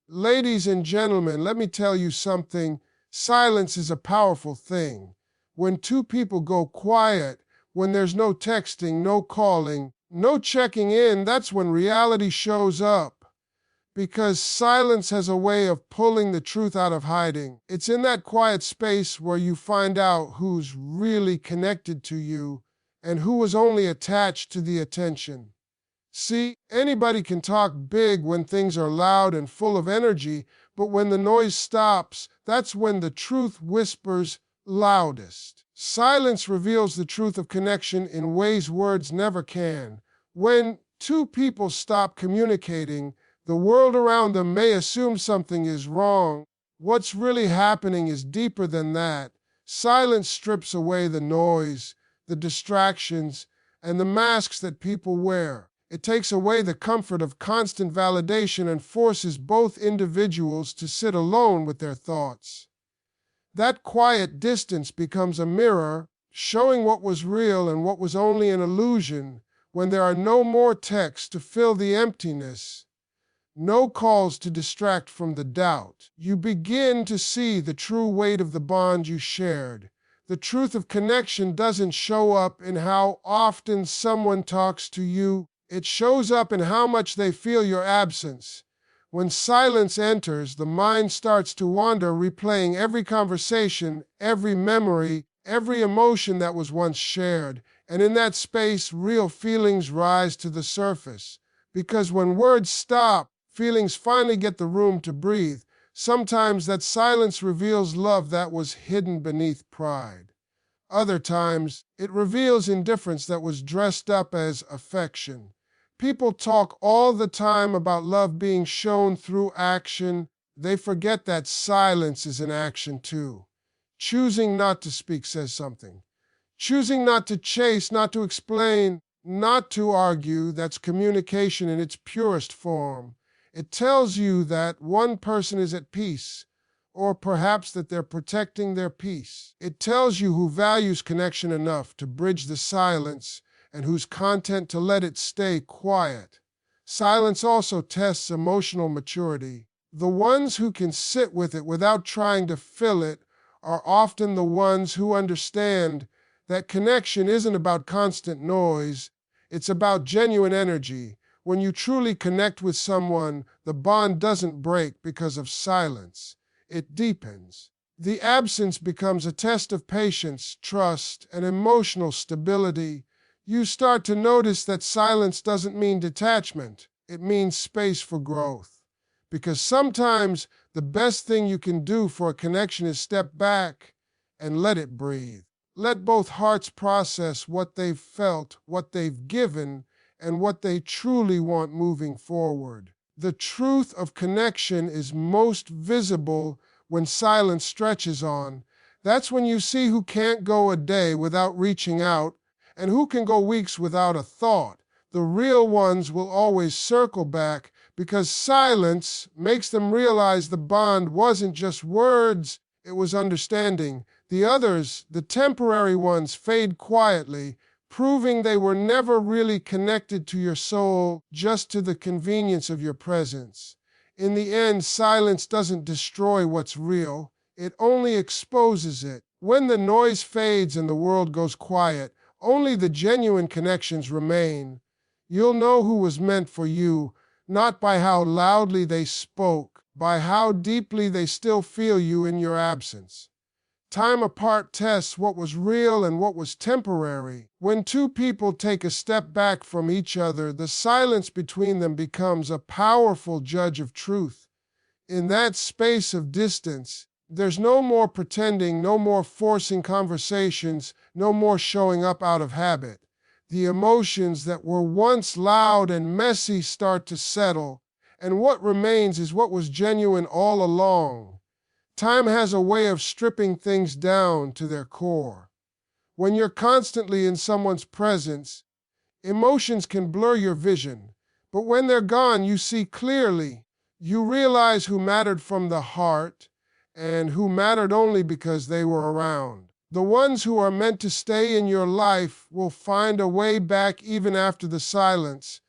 Ladies and gentlemen, let me tell you something. Silence is a powerful thing. When two people go quiet, when there's no texting, no calling, no checking in, that's when reality shows up. Because silence has a way of pulling the truth out of hiding. It's in that quiet space where you find out who's really connected to you and who was only attached to the attention. See, anybody can talk big when things are loud and full of energy, but when the noise stops, that's when the truth whispers loudest. Silence reveals the truth of connection in ways words never can. When two people stop communicating, the world around them may assume something is wrong. What's really happening is deeper than that. Silence strips away the noise, the distractions, and the masks that people wear. It takes away the comfort of constant validation and forces both individuals to sit alone with their thoughts. That quiet distance becomes a mirror, showing what was real and what was only an illusion. When there are no more texts to fill the emptiness, no calls to distract from the doubt, you begin to see the true weight of the bond you shared. The truth of connection doesn't show up in how often someone talks to you. It shows up in how much they feel your absence. When silence enters, the mind starts to wander, replaying every conversation, every memory, every emotion that was once shared. And in that space, real feelings rise to the surface. Because when words stop, feelings finally get the room to breathe. Sometimes that silence reveals love that was hidden beneath pride. Other times, it reveals indifference that was dressed up as affection. People talk all the time about love being shown through action. They forget that silence is an action too. Choosing not to speak says something. Choosing not to chase, not to explain, not to argue, that's communication in its purest form. It tells you that one person is at peace, or perhaps that they're protecting their peace. It tells you who values connection enough to bridge the silence and who's content to let it stay quiet. Silence also tests emotional maturity. The ones who can sit with it without trying to fill it are often the ones who understand that connection isn't about constant noise, it's about genuine energy. When you truly connect with someone, the bond doesn't break because of silence. It deepens. The absence becomes a test of patience, trust, and emotional stability. You start to notice that silence doesn't mean detachment. It means space for growth. Because sometimes the best thing you can do for a connection is step back and let it breathe. Let both hearts process what they've felt, what they've given, and what they truly want moving forward. The truth of connection is most visible when silence stretches on. That's when you see who can't go a day without reaching out and who can go weeks without a thought. The real ones will always circle back because silence makes them realize the bond wasn't just words, it was understanding. The others, the temporary ones, fade quietly, proving they were never really connected to your soul, just to the convenience of your presence. In the end, silence doesn't destroy what's real, it only exposes it. When the noise fades and the world goes quiet, only the genuine connections remain. You'll know who was meant for you, not by how loudly they spoke, by how deeply they still feel you in your absence. Time apart tests what was real and what was temporary. When two people take a step back from each other, the silence between them becomes a powerful judge of truth. In that space of distance, there's no more pretending, no more forcing conversations, no more showing up out of habit. The emotions that were once loud and messy start to settle, and what remains is what was genuine all along. Time has a way of stripping things down to their core. When you're constantly in someone's presence, emotions can blur your vision, but when they're gone, you see clearly. You realize who mattered from the heart and who mattered only because they were around. The ones who are meant to stay in your life will find a way back even after the silence,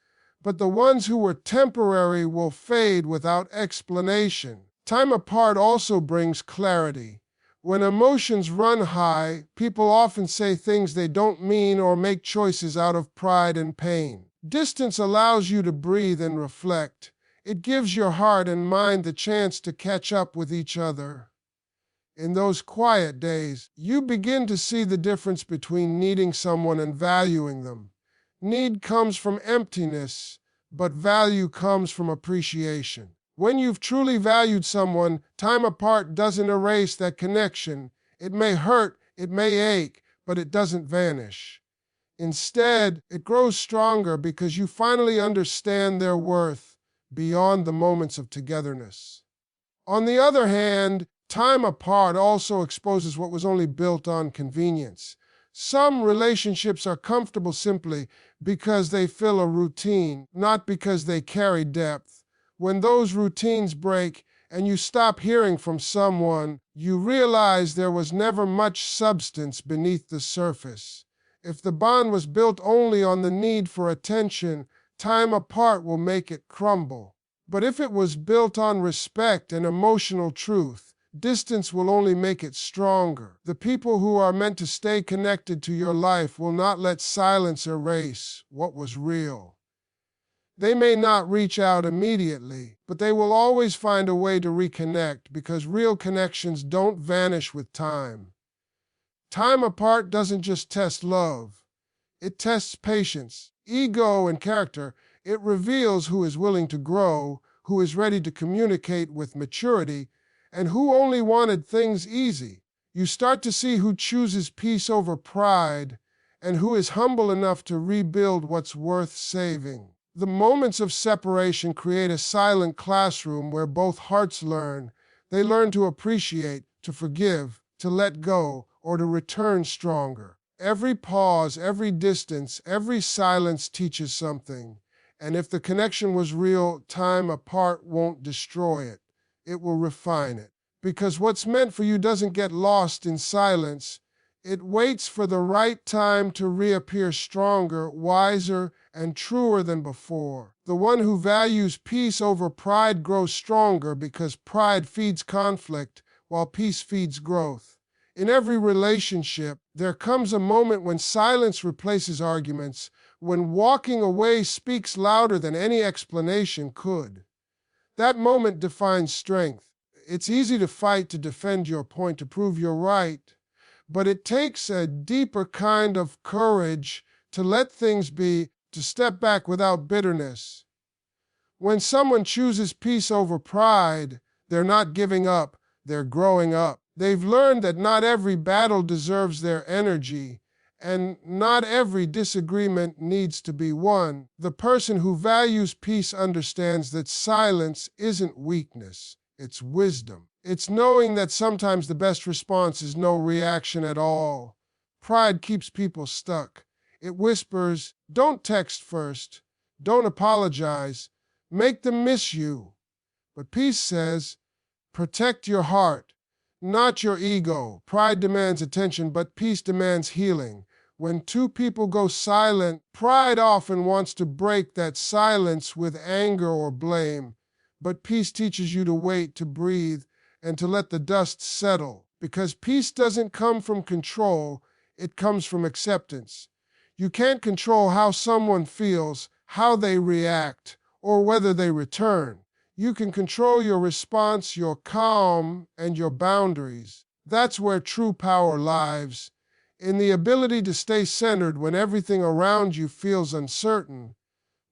but the ones who were temporary will fade without explanation. Time apart also brings clarity. When emotions run high, people often say things they don't mean or make choices out of pride and pain. Distance allows you to breathe and reflect. It gives your heart and mind the chance to catch up with each other. In those quiet days, you begin to see the difference between needing someone and valuing them. Need comes from emptiness, but value comes from appreciation. When you've truly valued someone, time apart doesn't erase that connection. It may hurt, it may ache, but it doesn't vanish. Instead, it grows stronger because you finally understand their worth beyond the moments of togetherness. On the other hand, time apart also exposes what was only built on convenience. Some relationships are comfortable simply because they fill a routine, not because they carry depth. When those routines break and you stop hearing from someone, you realize there was never much substance beneath the surface. If the bond was built only on the need for attention, time apart will make it crumble. But if it was built on respect and emotional truth, distance will only make it stronger. The people who are meant to stay connected to your life will not let silence erase what was real. They may not reach out immediately, but they will always find a way to reconnect because real connections don't vanish with time. Time apart doesn't just test love. It tests patience, ego, and character. It reveals who is willing to grow, who is ready to communicate with maturity, and who only wanted things easy. You start to see who chooses peace over pride and who is humble enough to rebuild what's worth saving. The moments of separation create a silent classroom where both hearts learn. They learn to appreciate, to forgive, to let go, or to return stronger. Every pause, every distance, every silence teaches something. And if the connection was real, time apart won't destroy it. It will refine it. Because what's meant for you doesn't get lost in silence. It waits for the right time to reappear stronger, wiser, and truer than before. The one who values peace over pride grows stronger because pride feeds conflict, while peace feeds growth. In every relationship, there comes a moment when silence replaces arguments, when walking away speaks louder than any explanation could. That moment defines strength. It's easy to fight to defend your point, to prove you're right, but it takes a deeper kind of courage to let things be, to step back without bitterness. When someone chooses peace over pride, they're not giving up, they're growing up. They've learned that not every battle deserves their energy, and not every disagreement needs to be won. The person who values peace understands that silence isn't weakness, it's wisdom. It's knowing that sometimes the best response is no reaction at all. Pride keeps people stuck. It whispers, don't text first, don't apologize, make them miss you. But peace says, protect your heart, not your ego. Pride demands attention, but peace demands healing. When two people go silent, pride often wants to break that silence with anger or blame. But peace teaches you to wait, to breathe, and to let the dust settle. Because peace doesn't come from control, it comes from acceptance. You can't control how someone feels, how they react, or whether they return. You can control your response, your calm, and your boundaries. That's where true power lies, in the ability to stay centered when everything around you feels uncertain.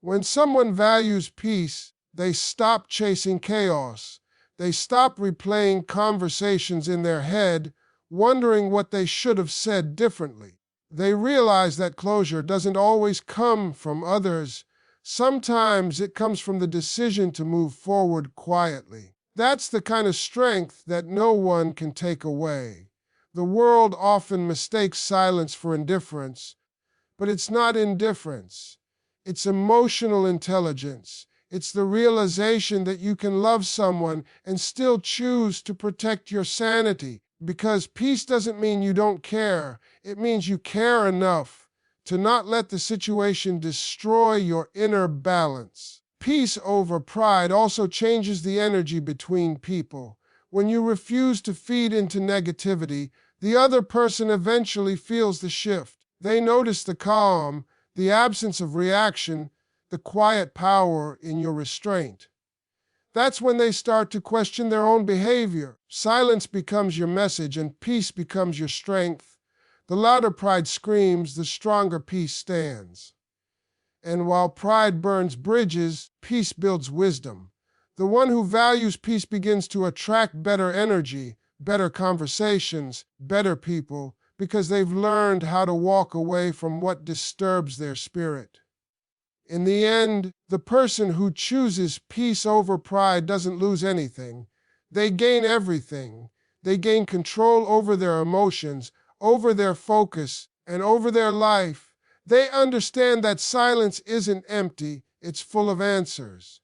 When someone values peace, they stop chasing chaos. They stop replaying conversations in their head, wondering what they should have said differently. They realize that closure doesn't always come from others. Sometimes it comes from the decision to move forward quietly. That's the kind of strength that no one can take away. The world often mistakes silence for indifference, but it's not indifference. It's emotional intelligence. It's the realization that you can love someone and still choose to protect your sanity. Because peace doesn't mean you don't care. It means you care enough to not let the situation destroy your inner balance. Peace over pride also changes the energy between people. When you refuse to feed into negativity, the other person eventually feels the shift. They notice the calm, the absence of reaction, the quiet power in your restraint. That's when they start to question their own behavior. Silence becomes your message and peace becomes your strength. The louder pride screams, the stronger peace stands. And while pride burns bridges, peace builds wisdom. The one who values peace begins to attract better energy, better conversations, better people, because they've learned how to walk away from what disturbs their spirit. In the end, the person who chooses peace over pride doesn't lose anything. They gain everything. They gain control over their emotions, over their focus, and over their life. They understand that silence isn't empty, it's full of answers.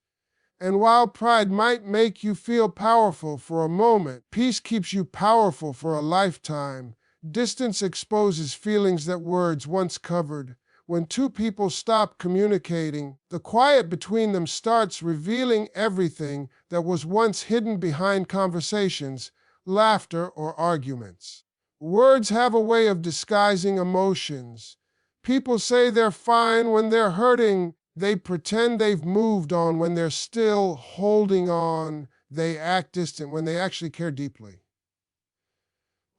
And while pride might make you feel powerful for a moment, peace keeps you powerful for a lifetime. Distance exposes feelings that words once covered. When two people stop communicating, the quiet between them starts revealing everything that was once hidden behind conversations, laughter, or arguments. Words have a way of disguising emotions. People say they're fine when they're hurting. They pretend they've moved on when they're still holding on. They act distant when they actually care deeply.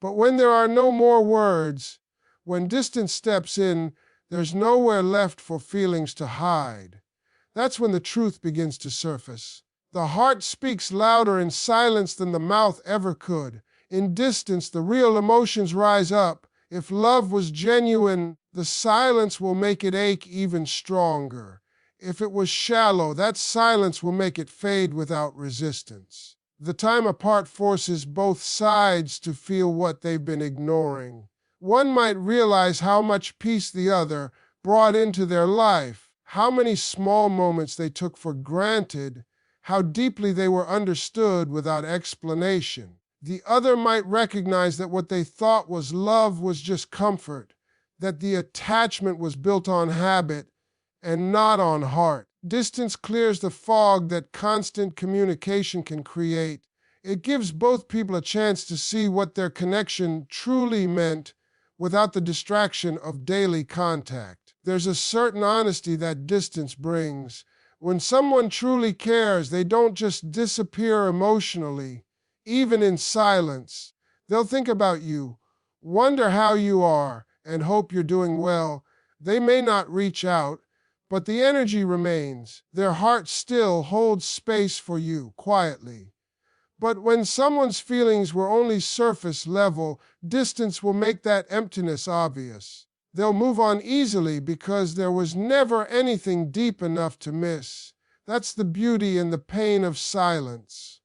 But when there are no more words, when distance steps in, there's nowhere left for feelings to hide. That's when the truth begins to surface. The heart speaks louder in silence than the mouth ever could. In distance, the real emotions rise up. If love was genuine, the silence will make it ache even stronger. If it was shallow, that silence will make it fade without resistance. The time apart forces both sides to feel what they've been ignoring. One might realize how much peace the other brought into their life, how many small moments they took for granted, how deeply they were understood without explanation. The other might recognize that what they thought was love was just comfort, that the attachment was built on habit and not on heart. Distance clears the fog that constant communication can create. It gives both people a chance to see what their connection truly meant without the distraction of daily contact. There's a certain honesty that distance brings. When someone truly cares, they don't just disappear emotionally, even in silence. They'll think about you, wonder how you are, and hope you're doing well. They may not reach out, but the energy remains. Their heart still holds space for you, quietly. But when someone's feelings were only surface level, distance will make that emptiness obvious. They'll move on easily because there was never anything deep enough to miss. That's the beauty and the pain of silence.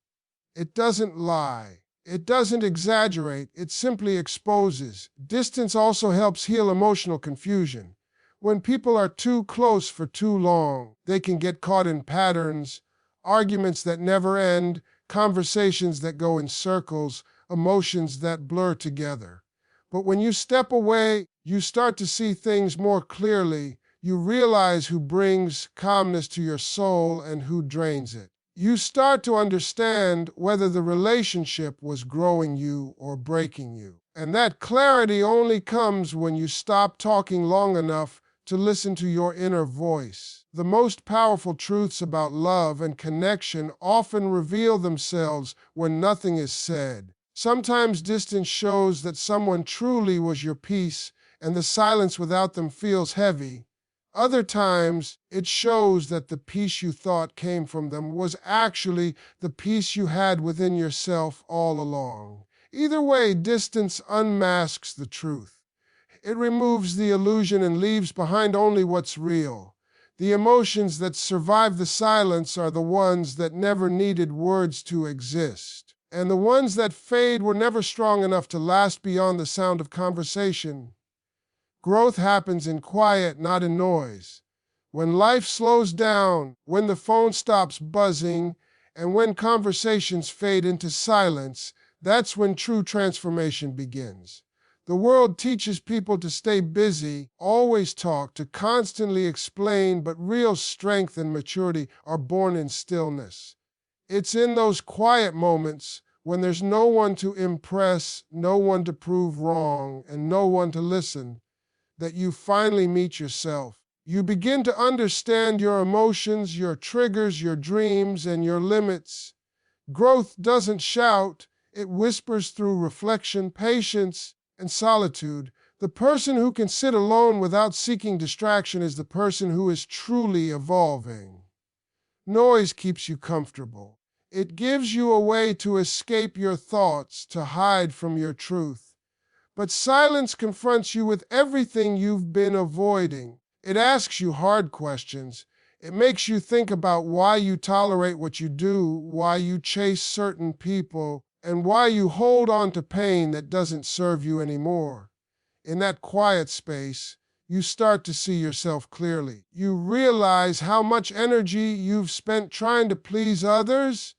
It doesn't lie. It doesn't exaggerate. It simply exposes. Distance also helps heal emotional confusion. When people are too close for too long, they can get caught in patterns, arguments that never end, conversations that go in circles, emotions that blur together. But when you step away, you start to see things more clearly. You realize who brings calmness to your soul and who drains it. You start to understand whether the relationship was growing you or breaking you. And that clarity only comes when you stop talking long enough to listen to your inner voice. The most powerful truths about love and connection often reveal themselves when nothing is said. Sometimes distance shows that someone truly was your peace, and the silence without them feels heavy. Other times, it shows that the peace you thought came from them was actually the peace you had within yourself all along. Either way, distance unmasks the truth. It removes the illusion and leaves behind only what's real. The emotions that survive the silence are the ones that never needed words to exist. And the ones that fade were never strong enough to last beyond the sound of conversation. Growth happens in quiet, not in noise. When life slows down, when the phone stops buzzing, and when conversations fade into silence, that's when true transformation begins. The world teaches people to stay busy, always talk, to constantly explain, but real strength and maturity are born in stillness. It's in those quiet moments when there's no one to impress, no one to prove wrong, and no one to listen, that you finally meet yourself. You begin to understand your emotions, your triggers, your dreams, and your limits. Growth doesn't shout, it whispers through reflection, patience, and solitude. The person who can sit alone without seeking distraction is the person who is truly evolving. Noise keeps you comfortable. It gives you a way to escape your thoughts, to hide from your truth. But silence confronts you with everything you've been avoiding. It asks you hard questions. It makes you think about why you tolerate what you do, why you chase certain people, and why you hold on to pain that doesn't serve you anymore. In that quiet space, you start to see yourself clearly. You realize how much energy you've spent trying to please others,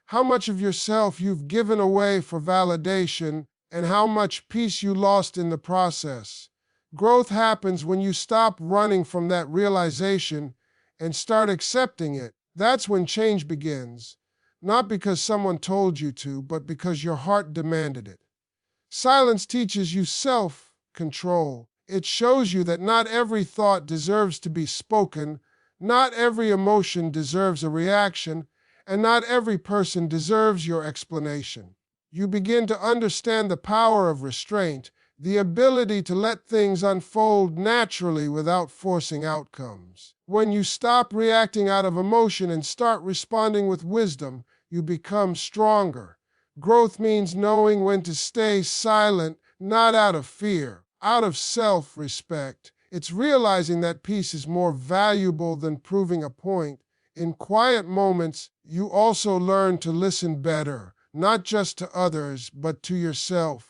how much of yourself you've given away for validation, and how much peace you lost in the process. Growth happens when you stop running from that realization and start accepting it. That's when change begins, not because someone told you to, but because your heart demanded it. Silence teaches you self-control. It shows you that not every thought deserves to be spoken, not every emotion deserves a reaction, and not every person deserves your explanation. You begin to understand the power of restraint, the ability to let things unfold naturally without forcing outcomes. When you stop reacting out of emotion and start responding with wisdom, you become stronger. Growth means knowing when to stay silent, not out of fear, out of self-respect. It's realizing that peace is more valuable than proving a point. In quiet moments, you also learn to listen better, not just to others, but to yourself.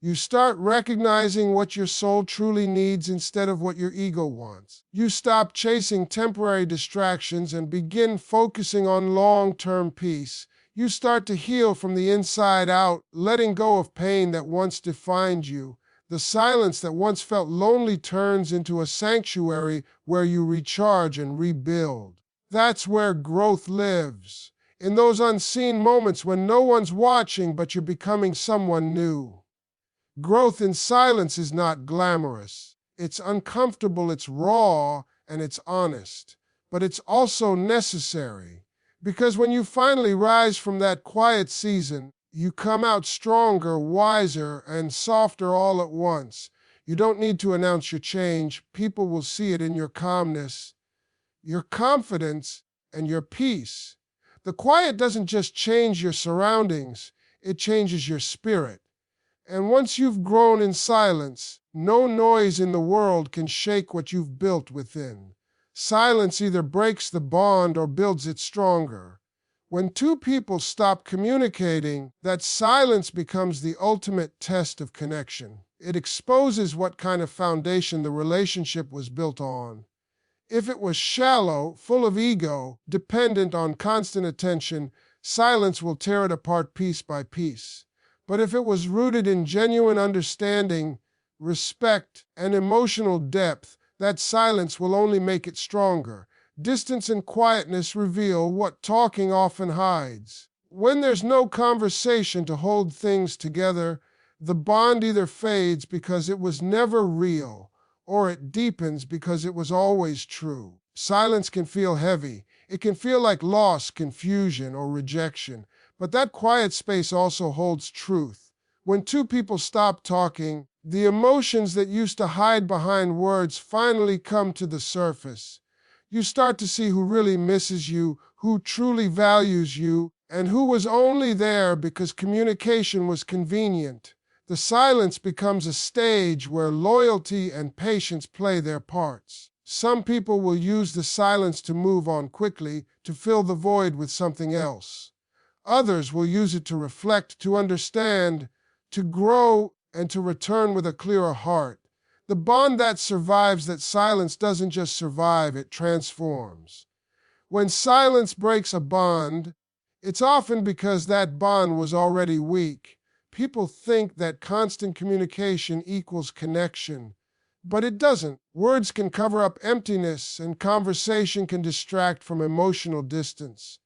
You start recognizing what your soul truly needs instead of what your ego wants. You stop chasing temporary distractions and begin focusing on long-term peace. You start to heal from the inside out, letting go of pain that once defined you. The silence that once felt lonely turns into a sanctuary where you recharge and rebuild. That's where growth lives, in those unseen moments when no one's watching but you're becoming someone new. Growth in silence is not glamorous. It's uncomfortable, it's raw, and it's honest. But it's also necessary. Because when you finally rise from that quiet season, you come out stronger, wiser, and softer all at once. You don't need to announce your change. People will see it in your calmness, your confidence, and your peace. The quiet doesn't just change your surroundings, it changes your spirit. And once you've grown in silence, no noise in the world can shake what you've built within. Silence either breaks the bond or builds it stronger. When two people stop communicating, that silence becomes the ultimate test of connection. It exposes what kind of foundation the relationship was built on. If it was shallow, full of ego, dependent on constant attention, silence will tear it apart piece by piece. But if it was rooted in genuine understanding, respect, and emotional depth, that silence will only make it stronger. Distance and quietness reveal what talking often hides. When there's no conversation to hold things together, the bond either fades because it was never real, or it deepens because it was always true. Silence can feel heavy. It can feel like loss, confusion, or rejection. But that quiet space also holds truth. When two people stop talking, the emotions that used to hide behind words finally come to the surface. You start to see who really misses you, who truly values you, and who was only there because communication was convenient. The silence becomes a stage where loyalty and patience play their parts. Some people will use the silence to move on quickly, to fill the void with something else. Others will use it to reflect, to understand, to grow, and to return with a clearer heart. The bond that survives that silence doesn't just survive, it transforms. When silence breaks a bond, it's often because that bond was already weak. People think that constant communication equals connection, but it doesn't. Words can cover up emptiness, and conversation can distract from emotional distance.